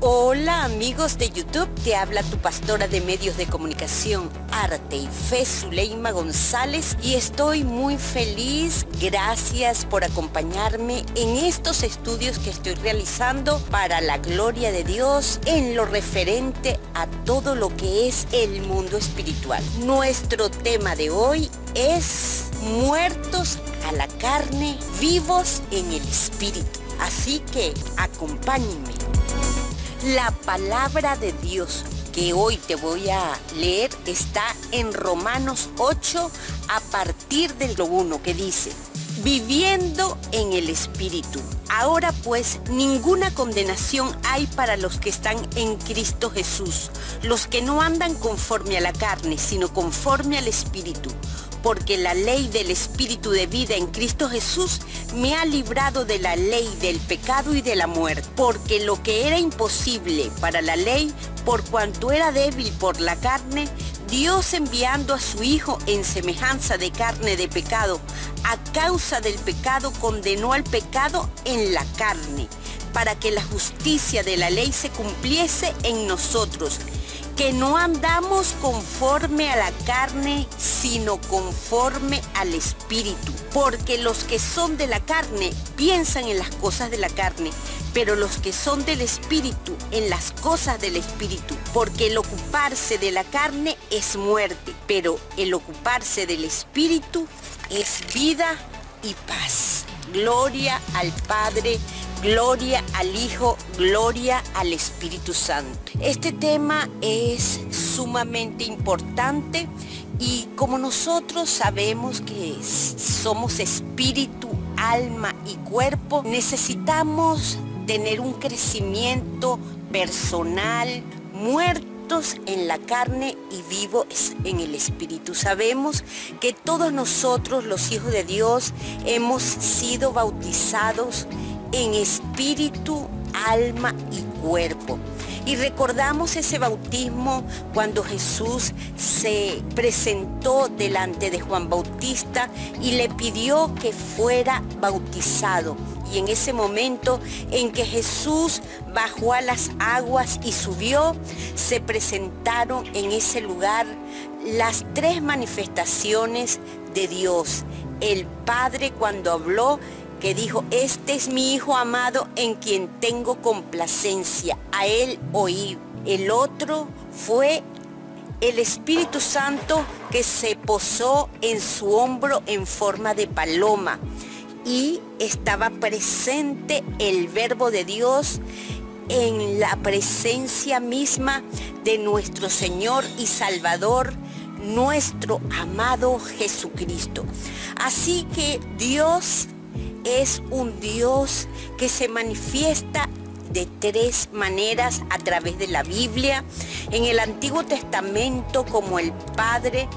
Hola amigos de YouTube, te habla tu pastora de medios de comunicación, arte y fe, Zuleima González, y estoy muy feliz. Gracias por acompañarme en estos estudios que estoy realizando para la gloria de Dios en lo referente a todo lo que es el mundo espiritual. Nuestro tema de hoy es muertos a la carne, vivos en el espíritu. Así que acompáñenme. La palabra de Dios que hoy te voy a leer está en Romanos 8 a partir del 1, que dice: viviendo en el Espíritu. Ahora pues, ninguna condenación hay para los que están en Cristo Jesús, los que no andan conforme a la carne, sino conforme al Espíritu. Porque la ley del Espíritu de vida en Cristo Jesús me ha librado de la ley del pecado y de la muerte. Porque lo que era imposible para la ley, por cuanto era débil por la carne, Dios, enviando a su Hijo en semejanza de carne de pecado, a causa del pecado condenó al pecado en la carne, para que la justicia de la ley se cumpliese en nosotros, que no andamos conforme a la carne, sino conforme al Espíritu. Porque los que son de la carne piensan en las cosas de la carne, pero los que son del Espíritu en las cosas del Espíritu. Porque el ocuparse de la carne es muerte, pero el ocuparse del Espíritu es vida y paz. Gloria al Padre, gloria al Hijo, gloria al Espíritu Santo. Este tema es sumamente importante y como nosotros sabemos que somos espíritu, alma y cuerpo, necesitamos tener un crecimiento personal, muertos en la carne y vivos en el Espíritu. Sabemos que todos nosotros, los hijos de Dios, hemos sido bautizados en espíritu, alma y cuerpo. Y recordamos ese bautismo cuando Jesús se presentó delante de Juan Bautista y le pidió que fuera bautizado. Y en ese momento en que Jesús bajó a las aguas y subió, se presentaron en ese lugar las tres manifestaciones de Dios. El Padre, cuando habló, que dijo: este es mi Hijo amado en quien tengo complacencia, a él oíd. El otro fue el Espíritu Santo, que se posó en su hombro en forma de paloma, y estaba presente el Verbo de Dios en la presencia misma de nuestro Señor y Salvador, nuestro amado Jesucristo. Así que Dios es un Dios que se manifiesta de tres maneras a través de la Biblia: en el Antiguo Testamento como el Padre,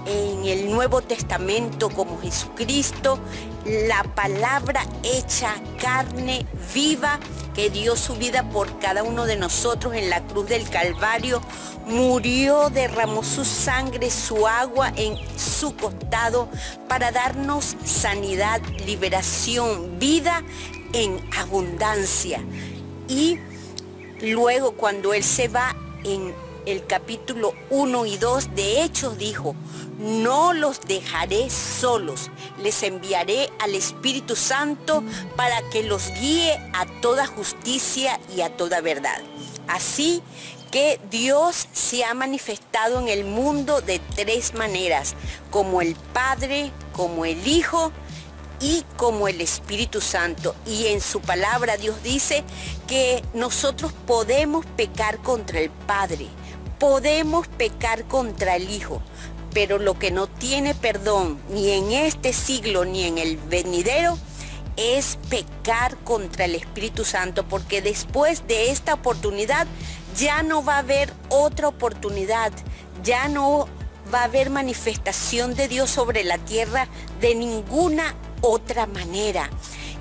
en el Nuevo Testamento como Jesucristo, la palabra hecha carne viva, que dio su vida por cada uno de nosotros en la cruz del Calvario, murió, derramó su sangre, su agua en su costado para darnos sanidad, liberación, vida en abundancia. Y luego, cuando Él se va, en el capítulo 1 y 2 de Hechos dijo: no los dejaré solos, les enviaré al Espíritu Santo para que los guíe a toda justicia y a toda verdad. Así que Dios se ha manifestado en el mundo de tres maneras: como el Padre, como el Hijo y como el Espíritu Santo. Y en su palabra Dios dice que nosotros podemos pecar contra el Padre, podemos pecar contra el Hijo, pero lo que no tiene perdón ni en este siglo ni en el venidero es pecar contra el Espíritu Santo, porque después de esta oportunidad ya no va a haber otra oportunidad, ya no va a haber manifestación de Dios sobre la tierra de ninguna otra manera.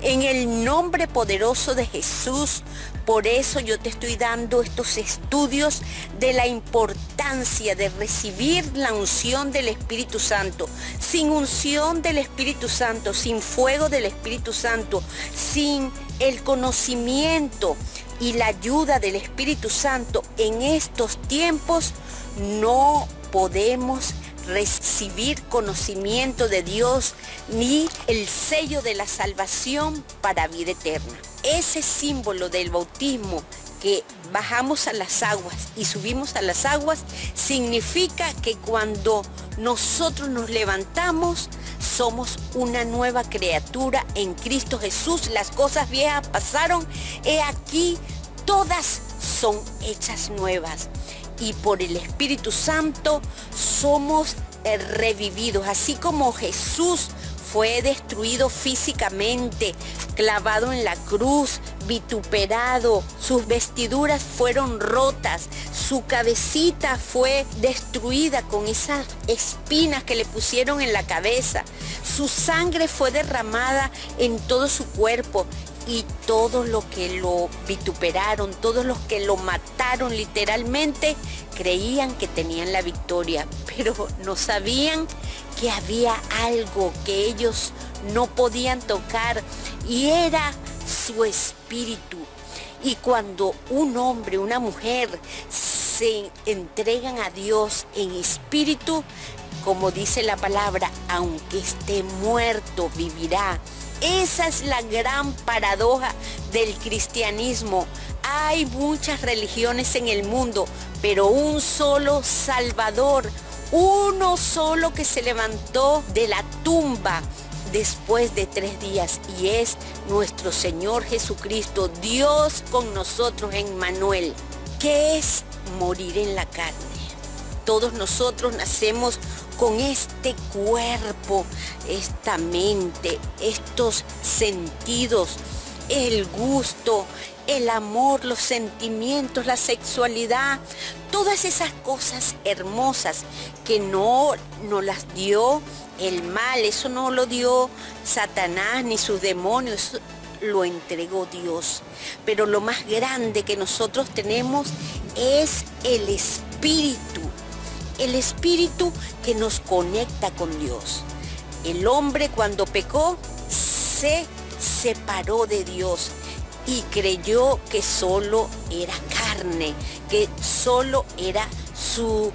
En el nombre poderoso de Jesús, por eso yo te estoy dando estos estudios de la importancia de recibir la unción del Espíritu Santo. Sin unción del Espíritu Santo, sin fuego del Espíritu Santo, sin el conocimiento y la ayuda del Espíritu Santo en estos tiempos, no podemos recibir conocimiento de Dios ni el sello de la salvación para vida eterna. Ese símbolo del bautismo, que bajamos a las aguas y subimos a las aguas, significa que cuando nosotros nos levantamos, somos una nueva criatura en Cristo Jesús. Las cosas viejas pasaron, he aquí, todas son hechas nuevas. Y por el Espíritu Santo somos revividos, así como Jesús fue destruido físicamente, clavado en la cruz, vituperado, sus vestiduras fueron rotas, su cabecita fue destruida con esas espinas que le pusieron en la cabeza, su sangre fue derramada en todo su cuerpo. Y todos los que lo vituperaron, todos los que lo mataron literalmente, creían que tenían la victoria, pero no sabían que había algo que ellos no podían tocar, y era su espíritu. Y cuando un hombre, una mujer se entregan a Dios en espíritu, como dice la palabra, aunque esté muerto, vivirá. Esa es la gran paradoja del cristianismo. Hay muchas religiones en el mundo, pero un solo Salvador, uno solo que se levantó de la tumba después de 3 días, y es nuestro Señor Jesucristo, Dios con nosotros, Emmanuel. ¿Qué es morir en la carne? Todos nosotros nacemos con este cuerpo, esta mente, estos sentidos, el gusto, el amor, los sentimientos, la sexualidad, todas esas cosas hermosas que no nos las dio el mal, eso no lo dio Satanás ni sus demonios, eso lo entregó Dios. Pero lo más grande que nosotros tenemos es el Espíritu. El Espíritu que nos conecta con Dios. El hombre, cuando pecó, se separó de Dios y creyó que solo era carne, que solo era su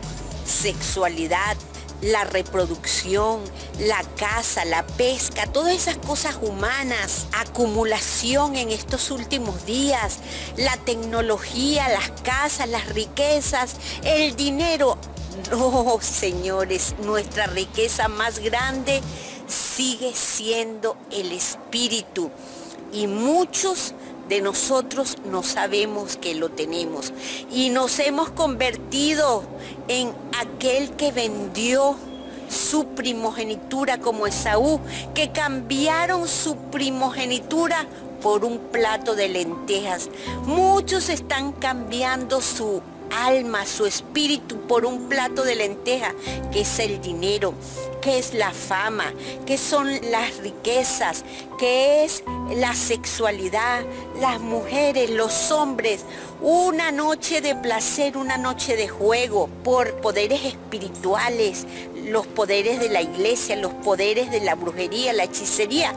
sexualidad, la reproducción, la caza, la pesca, todas esas cosas humanas, acumulación en estos últimos días, la tecnología, las casas, las riquezas, el dinero. No, señores, nuestra riqueza más grande sigue siendo el Espíritu, y muchos de nosotros no sabemos que lo tenemos, y nos hemos convertido en aquel que vendió su primogenitura, como Esaú, que cambiaron su primogenitura por un plato de lentejas. Muchos están cambiando su alma, su espíritu, por un plato de lenteja, que es el dinero, que es la fama, que son las riquezas, que es la sexualidad, las mujeres, los hombres, una noche de placer, una noche de juego, por poderes espirituales, los poderes de la iglesia, los poderes de la brujería, la hechicería.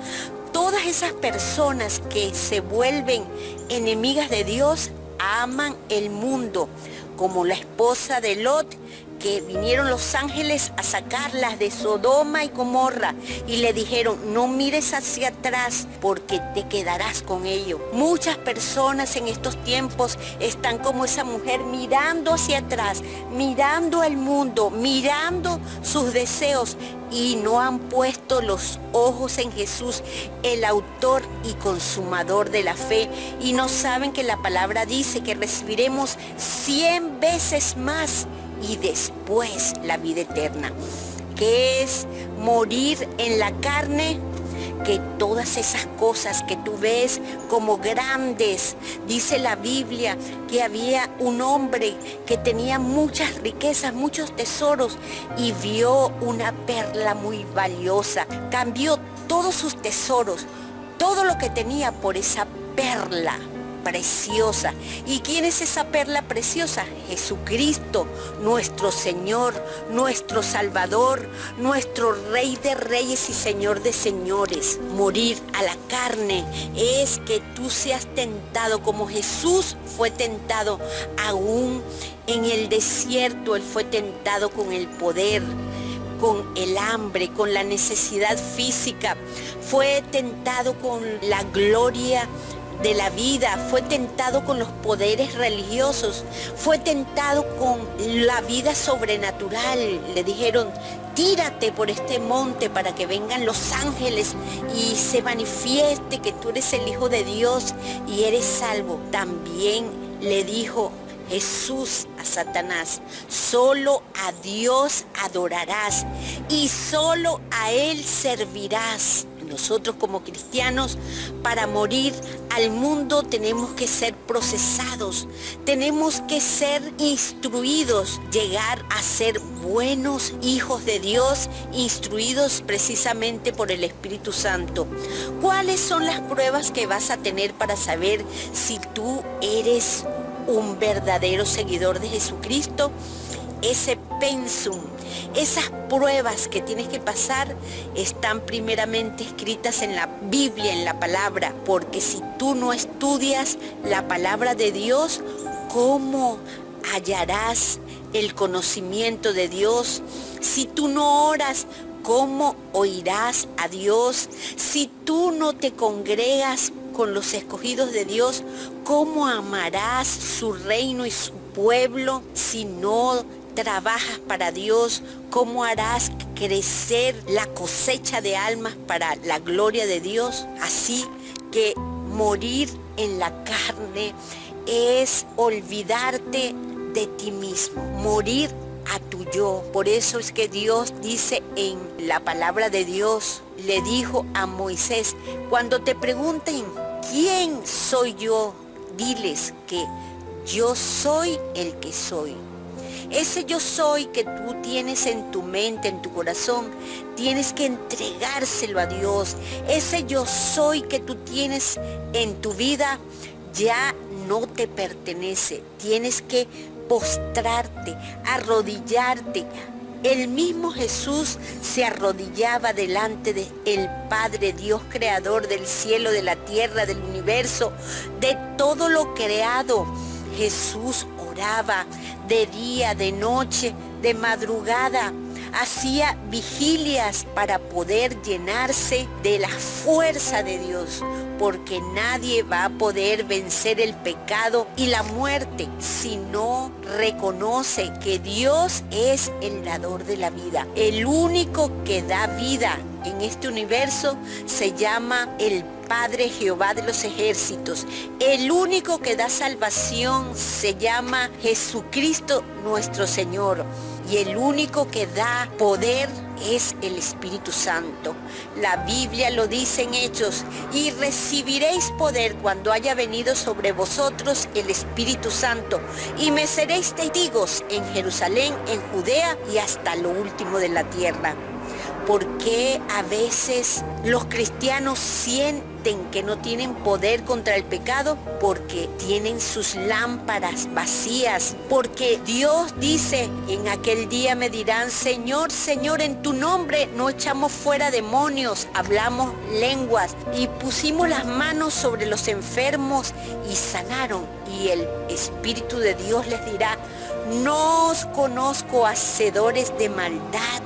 Todas esas personas que se vuelven enemigas de Dios aman el mundo, como la esposa de Lot, que vinieron los ángeles a sacarlas de Sodoma y Gomorra y le dijeron: no mires hacia atrás porque te quedarás con ellos. Muchas personas en estos tiempos están como esa mujer, mirando hacia atrás, mirando el mundo, mirando sus deseos, y no han puesto los ojos en Jesús, el autor y consumador de la fe, y no saben que la palabra dice que recibiremos 100 veces más y después la vida eterna. ¿Qué es morir en la carne? Que todas esas cosas que tú ves como grandes, dice la Biblia que había un hombre que tenía muchas riquezas, muchos tesoros, y vio una perla muy valiosa, cambió todos sus tesoros, todo lo que tenía, por esa perla preciosa. ¿Y quién es esa perla preciosa? Jesucristo, nuestro Señor, nuestro Salvador, nuestro Rey de Reyes y Señor de Señores. Morir a la carne es que tú seas tentado como Jesús fue tentado aún en el desierto. Él fue tentado con el poder, con el hambre, con la necesidad física. Fue tentado con la gloria de la vida, fue tentado con los poderes religiosos, fue tentado con la vida sobrenatural. Le dijeron: tírate por este monte para que vengan los ángeles y se manifieste que tú eres el Hijo de Dios y eres salvo. También le dijo Jesús a Satanás: solo a Dios adorarás y solo a Él servirás. Nosotros como cristianos, para morir al mundo tenemos que ser procesados, tenemos que ser instruidos, llegar a ser buenos hijos de Dios, instruidos precisamente por el Espíritu Santo. ¿Cuáles son las pruebas que vas a tener para saber si tú eres un verdadero seguidor de Jesucristo? Ese pensum, esas pruebas que tienes que pasar están primeramente escritas en la Biblia, en la palabra, porque si tú no estudias la palabra de Dios, ¿cómo hallarás el conocimiento de Dios? Si tú no oras, ¿cómo oirás a Dios? Si tú no te congregas con los escogidos de Dios, ¿cómo amarás su reino y su pueblo? Si no trabajas para Dios, ¿cómo harás crecer la cosecha de almas para la gloria de Dios? Así que morir en la carne es olvidarte de ti mismo, morir a tu yo. Por eso es que Dios dice en la palabra de Dios, le dijo a Moisés: cuando te pregunten ¿quién soy yo?, diles que yo soy el que soy. Ese yo soy que tú tienes en tu mente, en tu corazón, tienes que entregárselo a Dios. Ese yo soy que tú tienes en tu vida ya no te pertenece. Tienes que postrarte, arrodillarte. El mismo Jesús se arrodillaba delante del Padre, Dios creador del cielo, de la tierra, del universo, de todo lo creado. Jesús oraba de día, de noche, de madrugada. Hacía vigilias para poder llenarse de la fuerza de Dios, porque nadie va a poder vencer el pecado y la muerte si no reconoce que Dios es el dador de la vida. El único que da vida en este universo se llama el Padre Jehová de los ejércitos. El único que da salvación se llama Jesucristo nuestro Señor. Y el único que da poder es el Espíritu Santo. La Biblia lo dice en Hechos: y recibiréis poder cuando haya venido sobre vosotros el Espíritu Santo, y me seréis testigos en Jerusalén, en Judea y hasta lo último de la tierra. ¿Por qué a veces los cristianos sienten que no tienen poder contra el pecado? Porque tienen sus lámparas vacías. Porque Dios dice: en aquel día me dirán: Señor, Señor, en tu nombre no echamos fuera demonios, hablamos lenguas y pusimos las manos sobre los enfermos y sanaron. Y el Espíritu de Dios les dirá: no os conozco, hacedores de maldad.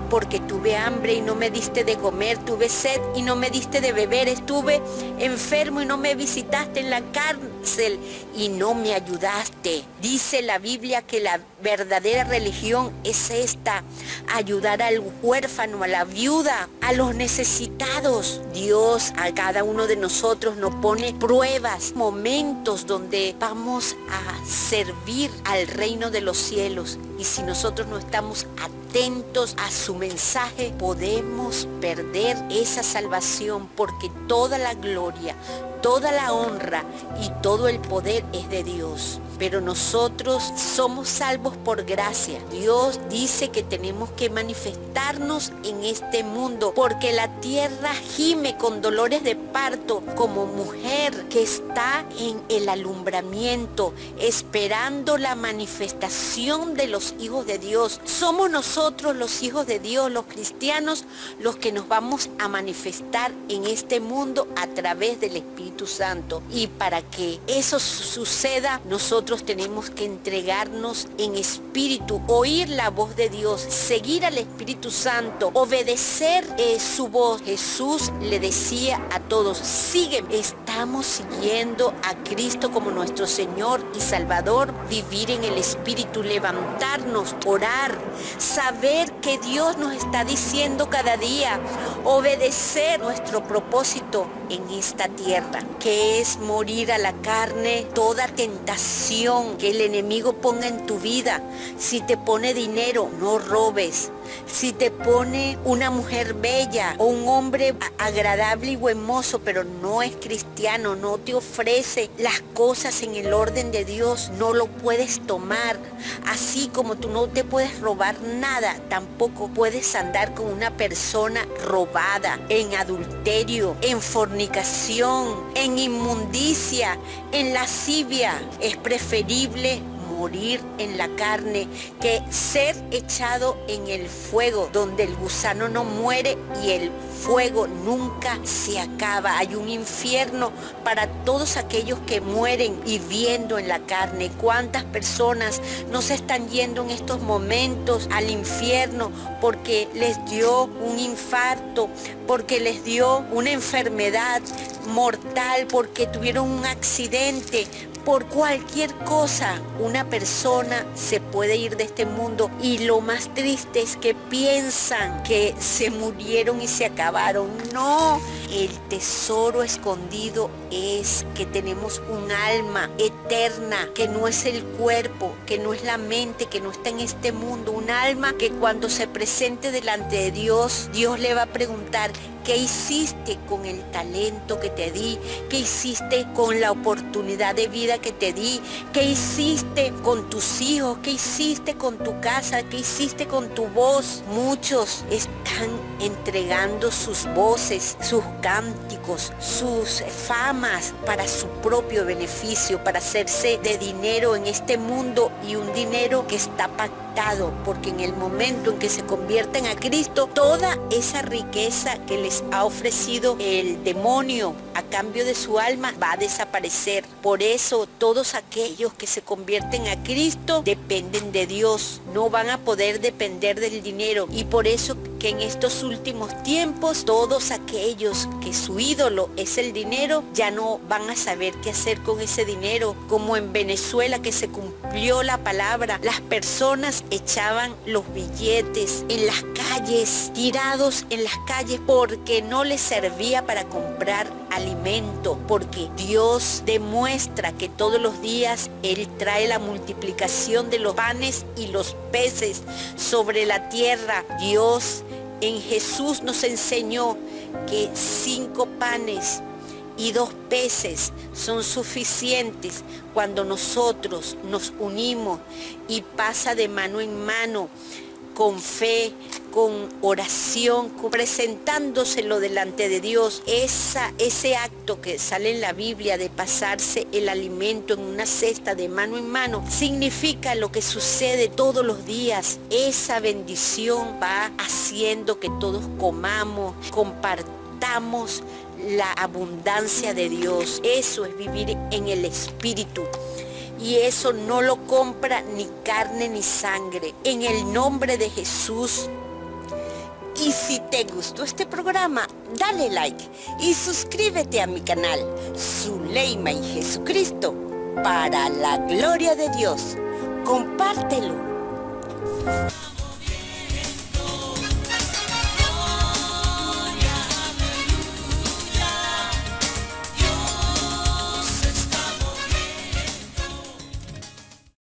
Porque tuve hambre y no me diste de comer, tuve sed y no me diste de beber, estuve enfermo y no me visitaste, en la cárcel y no me ayudaste. Dice la Biblia que la verdadera religión es esta: ayudar al huérfano, a la viuda, a los necesitados. Dios a cada uno de nosotros nos pone pruebas, momentos donde vamos a servir al reino de los cielos. Y si nosotros no estamos atentos a su mensaje, podemos perder esa salvación, porque toda la gloria, toda la honra y todo el poder es de Dios. pero nosotros somos salvos por gracia. Dios dice que tenemos que manifestarnos en este mundo, porque la tierra gime con dolores de parto como mujer que está en el alumbramiento, esperando la manifestación de los hijos de Dios. Somos nosotros los hijos de Dios, los cristianos, los que nos vamos a manifestar en este mundo a través del Espíritu Santo. Y para que eso suceda, nosotros tenemos que entregarnos en espíritu, oír la voz de Dios, seguir al Espíritu Santo, obedecer su voz. Jesús le decía a todos: sígueme. Estamos siguiendo a Cristo como nuestro Señor y Salvador. Vivir en el Espíritu, levantarnos, orar, saber que Dios nos está diciendo cada día, obedecer nuestro propósito en esta tierra, que es morir a la carne, toda tentación que el enemigo ponga en tu vida. Si te pone dinero, no robes. Si te pone una mujer bella o un hombre agradable y buen mozo, pero no es cristiano, no te ofrece las cosas en el orden de Dios, no lo puedes tomar. Así como tú no te puedes robar nada, tampoco puedes andar con una persona robada, en adulterio, en fornicación, en inmundicia, en lascivia. Es preferible morir en la carne que ser echado en el fuego, donde el gusano no muere y el fuego nunca se acaba. Hay un infierno para todos aquellos que mueren viviendo en la carne. ¿Cuántas personas no se están yendo en estos momentos al infierno porque les dio un infarto, porque les dio una enfermedad mortal, porque tuvieron un accidente? Por cualquier cosa, una persona se puede ir de este mundo, y lo más triste es que piensan que se murieron y se acabaron. No, el tesoro escondido es que tenemos un alma eterna, que no es el cuerpo, que no es la mente, que no está en este mundo. Un alma que cuando se presente delante de Dios, Dios le va a preguntar: ¿qué hiciste con el talento que te di? ¿Qué hiciste con la oportunidad de vida que te di? ¿Qué hiciste con tus hijos? ¿Qué hiciste con tu casa? ¿Qué hiciste con tu voz? Muchos están entregando sus voces, sus cánticos, sus famas para su propio beneficio, para hacerse de dinero en este mundo, y un dinero que está pactado, porque en el momento en que se convierten a Cristo, toda esa riqueza que les ha ofrecido el demonio a cambio de su alma va a desaparecer. Por eso todos aquellos que se convierten a Cristo dependen de Dios, no van a poder depender del dinero. Y por eso que en estos últimos tiempos, todos aquellos que su ídolo es el dinero, ya no van a saber qué hacer con ese dinero. Como en Venezuela, que se cumplió la palabra, las personas echaban los billetes en las calles, tirados en las calles, porque no les servía para comprar alimento, porque Dios demuestra que todos los días Él trae la multiplicación de los panes y los peces sobre la tierra. Dios en Jesús nos enseñó que 5 panes y 2 peces son suficientes cuando nosotros nos unimos, y pasa de mano en mano, con fe, con oración, presentándoselo delante de Dios. Ese acto que sale en la Biblia de pasarse el alimento en una cesta de mano en mano, significa lo que sucede todos los días. Esa bendición va haciendo que todos comamos, compartamos la abundancia de Dios. Eso es vivir en el Espíritu. Y eso no lo compra ni carne ni sangre. En el nombre de Jesús. Y si te gustó este programa, dale like y suscríbete a mi canal Zuleima y Jesucristo, para la gloria de Dios. Compártelo.